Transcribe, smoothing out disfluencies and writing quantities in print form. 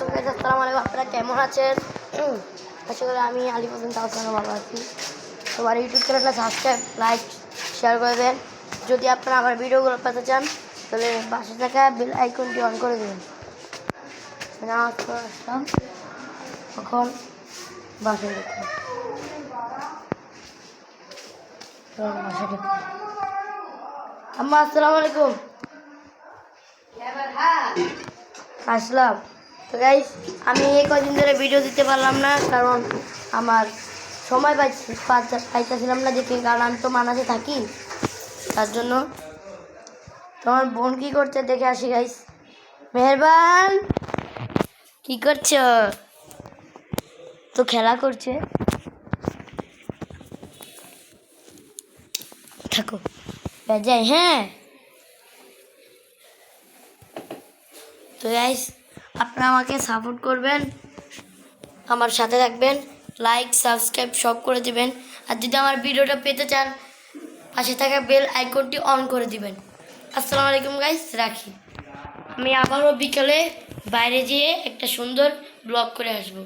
আসসালামু আলাইকুম। আপনারা কেমন আছেন? আশা করি আমি আলিফ হোসেন তাহসানও ভালো আছি। তোমার ইউটিউব চ্যানেলটা সাবস্ক্রাইব, লাইক, শেয়ার করে দেন। যদি আপনারা আমার ভিডিওগুলো পেতে চান তাহলে পাশে থাকা বেল আইকনটি অন করে দেবেন। নামাজ পড়ে আসলাম, এখন বাসায় দেখুন আম্মা। আসসালামু আলাইকুম। আসলাম তো গাইস, আমি এই কদিন ধরে ভিডিও দিতে পারলাম না, কারণ আমার সময় পাইতেছিলাম না দেখি, কারণ আমি তো মানাতে থাকি, তার জন্য। তোমার বোন কি করছে দেখে আসি গাইস। মেহরবান, কি করছো? তো খেলা করছে, থাকো যাই। হ্যাঁ তো গাইস, আপনারা আমাকে সাপোর্ট করবেন, আমার সাথে থাকবেন, লাইক সাবস্ক্রাইব সব করে দিবেন। আর যদি আমার ভিডিওটা পেতে চান পাশে থাকা বেল আইকনটি অন করে দিবেন। আসসালামু আলাইকুম গাইস, রাখি। আমি আবারও বিকেলে বাইরে যেয়ে একটা সুন্দর ব্লগ করে আসবো।